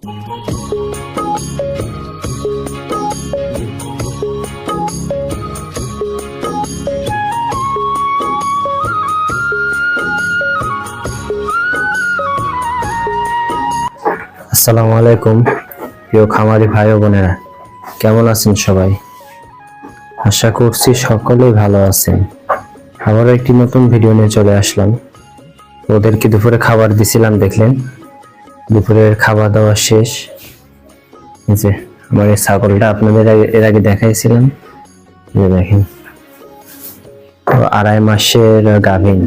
আসসালামু আলাইকুম প্রিয় খামারি ভাই ও বোনেরা, কেমন আছেন সবাই? আশা করছি সকলেই ভালো আছেন। আবারও একটি নতুন ভিডিও নিয়ে চলে আসলাম। ওদেরকে দুপুরে খাবার দিছিলাম, দেখলেন দুপুরের খাওয়া দাওয়া শেষ। এই যে আমার এই ছাগলটা আপনাদের এর আগে দেখাইছিলাম, যে দেখেন 2.5 মাসের গাভীন।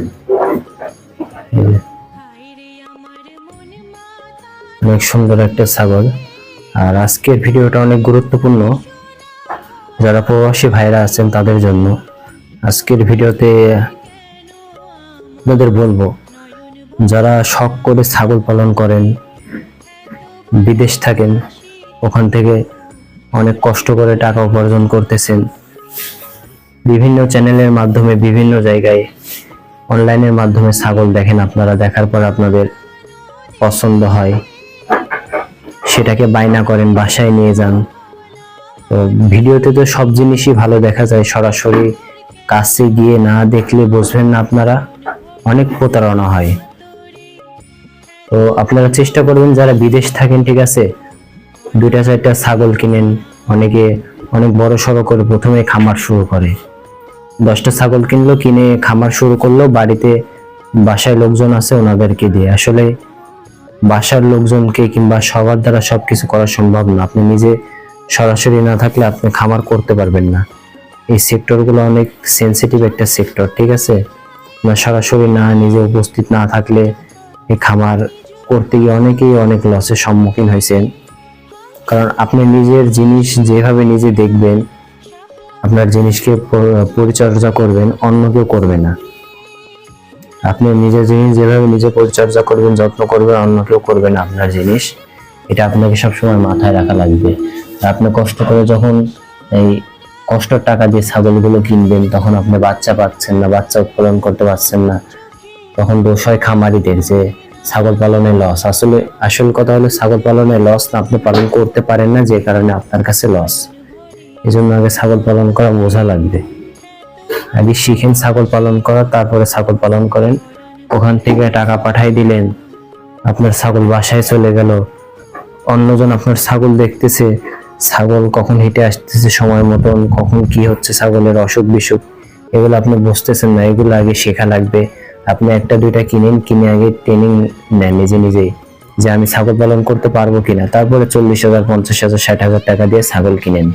অনেক সুন্দর একটা ছাগল। আর আজকের ভিডিওটা অনেক গুরুত্বপূর্ণ যারা প্রবাসী ভাইরা আছেন তাদের জন্য। আজকের ভিডিওতে আপনাদের বলবো, যারা শখ করে ছাগল পালন করেন, বিদেশ থাকেন, ওখান থেকে অনেক কষ্ট করে টাকা উপার্জন করতেছেন, বিভিন্ন চ্যানেলের মাধ্যমে বিভিন্ন জায়গায় অনলাইনের মাধ্যমে ছাগল দেখেন, আপনারা দেখার পর আপনাদের পছন্দ হয়, সেটাকে বায়না করেন, বাসায় নিয়ে যান। তো ভিডিওতে তো সব জিনিসই ভালো দেখা যায়, সরাসরি কাছে গিয়ে না দেখলে বুঝবেন না আপনারা, অনেক প্রতারণা হয়। তো আপনারা চেষ্টা করবেন যারা বিদেশ থাকেন, ঠিক আছে, 2-4টা ছাগল কিনেন। অনেকে অনেক বড় সড়ো করে প্রথমে খামার শুরু করে, 10টা ছাগল কিনলো, কিনে খামার শুরু করলো, বাড়িতে বাসায় লোকজন আছে ওনাদেরকে দিয়ে। আসলে বাসার লোকজনকে কিংবা সবার দ্বারা সবকিছু করা সম্ভব না। আপনি নিজে সরাসরি না থাকলে আপনি খামার করতে পারবেন না। এই সেক্টরগুলো অনেক সেনসিটিভ একটা সেক্টর, ঠিক আছে। সরাসরি না, নিজে উপস্থিত না থাকলে এই খামার করতে গিয়ে অনেকেই অনেক লসের সম্মুখীন হয়েছেন। কারণ আপনি নিজের জিনিস যেভাবে নিজে দেখবেন, আপনার জিনিসকে পরিচর্যা করবেন, অন্য কেউ করবে না। আপনি নিজের জিনিস যেভাবে নিজে পরিচর্যা করবেন, যত্ন করবেন, অন্য কেউ করবে না আপনার জিনিস। এটা আপনাকে সবসময় মাথায় রাখা লাগবে। আপনি কষ্ট করে যখন এই কষ্টের টাকা দিয়ে ছাগলগুলো কিনবেন, তখন আপনি বাচ্চা পাচ্ছেন না, বাচ্চা উৎপাদন করতে পারছেন না, তখন দোষ হয় খামারিদের যে ছাগল পালনে লস। আসল কথা হলো ছাগল পালনে লস না, আপনি পালন করতে পারেন না, যে কারণে আপনার কাছে লস। এই জন্য আগে ছাগল পালন করা বোঝা লাগবে। আগে শিখেন ছাগল পালন করা, তারপরে ছাগল পালন করেন। ওখান থেকে টাকা পাঠাই দিলেন, আপনার ছাগল বাসায় চলে গেল, অন্যজন আপনার ছাগল দেখতেছে, ছাগল কখন হেঁটে আসতেছে সময় মতন, কখন কি হচ্ছে ছাগলের অসুখ বিসুখ, এগুলো আপনি বুঝতেছেন না। এগুলো আগে শেখা লাগবে। আপনি 1-2টা কিনেন, কিনে আগে ট্রেনিং নেন নিজে নিজেই, যে আমি ছাগল পালন করতে পারবো কিনা। তারপরে 40,000, 50,000, 60,000 টাকা দিয়ে ছাগল কিনেন।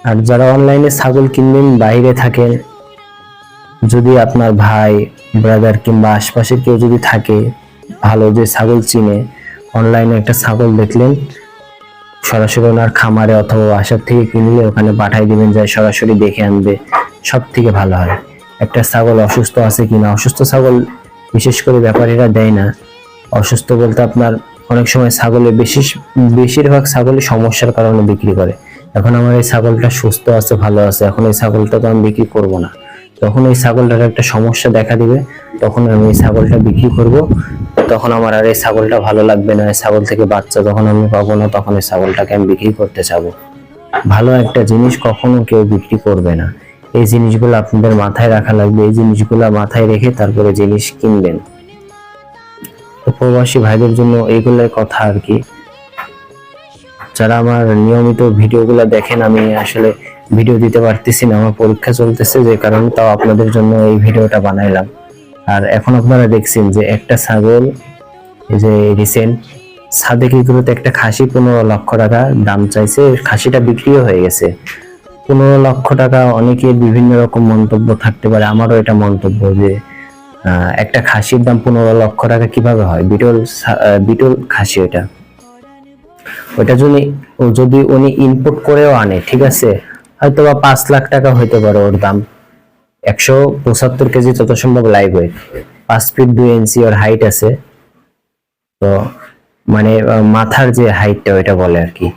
আর যারা অনলাইনে ছাগল কিনবেন, বাইরে থাকেন, যদি আপনার ভাই, ব্রাদার কিংবা আশপাশের কেউ যদি থাকে ভালো, যে ছাগল চিনে, অনলাইনে একটা ছাগল দেখলেন, সরাসরি ওনার খামারে অথবা বাসার থেকে কিনলে ওখানে পাঠাই দিবেন, যায় সরাসরি দেখে আনবে, সব থেকে ভালো হয়। একটা ছাগল অসুস্থ আছে কিনা, অসুস্থ ছাগল বিশেষ করে ব্যাপারীরা দেয় না। অসুস্থ বলতে আপনার অনেক সময় ছাগলের বেশিরভাগ ছাগলই সমস্যার কারণে বিক্রি করে। এখন আমার এই ছাগলটা সুস্থ আছে, ভালো আছে, এখন এই ছাগলটা তো আমি বিক্রি করবো না। তখন এই ছাগলটার একটা সমস্যা দেখা দিবে, তখন আমি এই ছাগলটা বিক্রি করব। তখন আমার আর এই ছাগলটা ভালো লাগবে না, এই ছাগল থেকে বাচ্চা যখন আমি পাবো না, তখন এই ছাগলটাকে আমি বিক্রি করতে চাবো। ভালো একটা জিনিস কখনো কেউ বিক্রি করবে না। এই জিনিসগুলো আপনাদের মাথায় রাখা লাগবে। এই জিনিসগুলো মাথায় রেখে তারপরে জিনিস কিনবেন। তো প্রবাসী ভাইদের জন্য এইগুলোর কথা আর কি। যারা আমার নিয়মিত ভিডিওগুলো দেখেন, আমি আসলে ভিডিও দিতে পারতেছি না, আমার পরীক্ষা চলতেছে, যে কারণে তাও আপনাদের জন্য এই ভিডিওটা বানাইলাম। আর এখন আপনারা দেখছেন যে একটা ছাগল, এই যে রিসেন্ট সাদেকিগুলোতে একটা খাসি 15 লক্ষ টাকা দাম চাইছে, খাসিটা বিক্রিও হয়ে গেছে 15 লক্ষ টাকা। অনেকের বিভিন্ন রকম মন্তব্য থাকতে পারে, আমারও এটা মন্তব্য যে একটা খাসির দাম 15 লক্ষ টাকা কিভাবে হয়? বিটল খাসি ওটা যদি উনি ইনপুট করেও আনে, ঠিক আছে, হয়তো বা 5 লাখ টাকা হইতে পারে ওর দাম। 175 কেজি যত সম্ভব লাইভ ওয়েট, 5 ফিট 2 ইঞ্চি ওর হাইট আছে। তো মানে মাথার যে হাইটটা ওইটা বলে আর কি।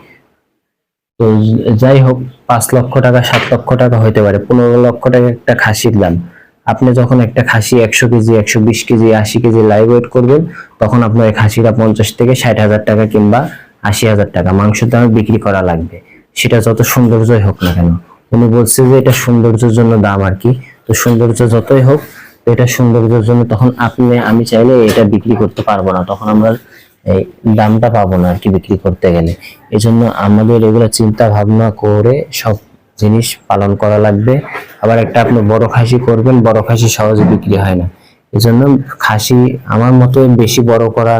তো যাই হোক, 5 লক্ষ টাকা 7 লক্ষ টাকা হইতে পারে, 15 লক্ষ টাকা একটা খাসির দাম। আপনি যখন একটা খাসি 100 KG, 120 KG, 80 KG live weight করবেন, তখন আপনার এই খাসিটা 50 থেকে 60,000 টাকা কিংবা 80,000 টাকা মাংসের দামে বিক্রি করা লাগবে, সেটা যত সৌন্দর্যই হোক না কেন। উনি বলছে যে এটা সৌন্দর্যের জন্য দাম আর কি। তো সৌন্দর্য যতই হোক, তো এটা সৌন্দর্যের জন্য তখন আমি চাইলে এটা বিক্রি করতে পারবো না, তখন আমরা এই দামটা পাবো না আর কি বিক্রি করতে গেলে। এই জন্য আমাদের এগুলো চিন্তা ভাবনা করে সব জিনিস পালন করা লাগবে। আবার একটা আপনি বড় খাসি করবেন, বড় খাসি সহজে বিক্রি হয় না। এই জন্য খাসি আমার মতে বেশি বড় করা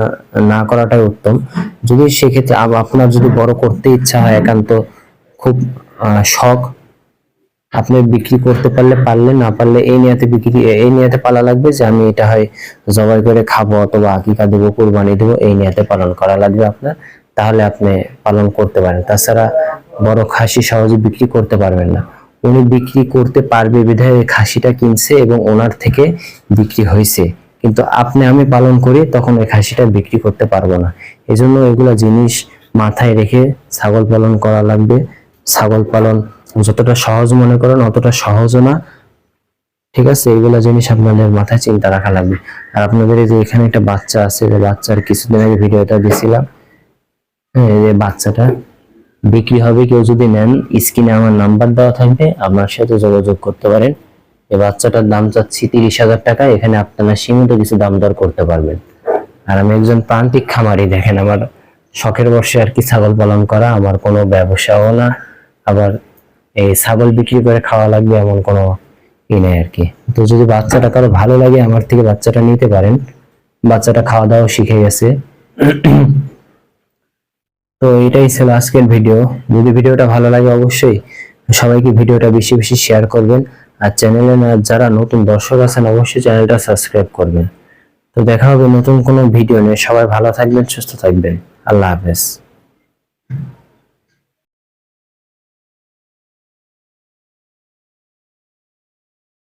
না করাটাই উত্তম। যদি সেক্ষেত্রে আপনার যদি বড় করতে ইচ্ছা হয়, একান্ত খুব শখ, আপনি বিক্রি করতে পারলে না পারলে এই নিয়তে পালা লাগবে যে আমি এটা হয় জবাই করে খাবো অথবা আকিকা দেবো, কুরবানি দেবো, এই নিয়তে পালন করা লাগবে আপনার। তাহলে আপনি পালন করতে পারেন। তাছাড়া বড় খাসি সহজে বিক্রি করতে পারবেন না। উনি বিক্রি করতে পারবে বিধায় এই খাসিটা কিনছে এবং ওনার থেকে বিক্রি হয়েছে, কিন্তু আমি পালন করি তখন এই খাসিটা বিক্রি করতে পারবো না। এজন্য এগুলা জিনিস মাথায় রেখে ছাগল পালন করা লাগবে। ছাগল পালন যতটা সহজ মনে করেন অতটা সহজও না, ঠিক আছে? এইগুলা জিনিস আপনাদের মাথায় চিন্তা রাখা লাগবে। আর আপনাদের এই যে এখানে একটা বাচ্চা আছে, যে বাচ্চার কিছুদিন আগে ভিডিওটা দিয়েছিলাম, হ্যাঁ, এই যে বাচ্চাটা বিক্রি হবে। কেউ যদি নেন, স্ক্রিনে আমার নাম্বার দেওয়া থাকবে, আমার সাথে যোগাযোগ করতে পারেন। এই বাচ্চাটার দাম চাচ্ছি 30,000 টাকা। এখানে আপনারা সীমিত কিছু দাম দর করতে পারবেন। আর আমি একজন প্রান্তিক খামারি, দেখেন আমার শখের বশে আর কি ছাগল পালন করা, আমার কোনো ব্যবসাও না, আবার এই ছাগল বিক্রি করে খাওয়া লাগবে এমন কোনো ই নেই আর কি। তো যদি বাচ্চাটা কারো ভালো লাগে, আমার থেকে বাচ্চাটা নিতে পারেন। বাচ্চাটা খাওয়া দাওয়া শিখে গেছে। তো এটাই ছিল আজকের ভিডিও। যদি ভিডিওটা ভালো লাগে অবশ্যই সবাইকে ভিডিওটা বেশি বেশি শেয়ার করবেন। আর চ্যানেলে যারা নতুন দর্শক আছেন অবশ্যই চ্যানেলটা সাবস্ক্রাইব করবেন। তো দেখা হবে নতুন কোনো ভিডিও নিয়ে। সবাই ভালো থাকবেন, সুস্থ থাকবেন। আল্লাহ হাফেজ।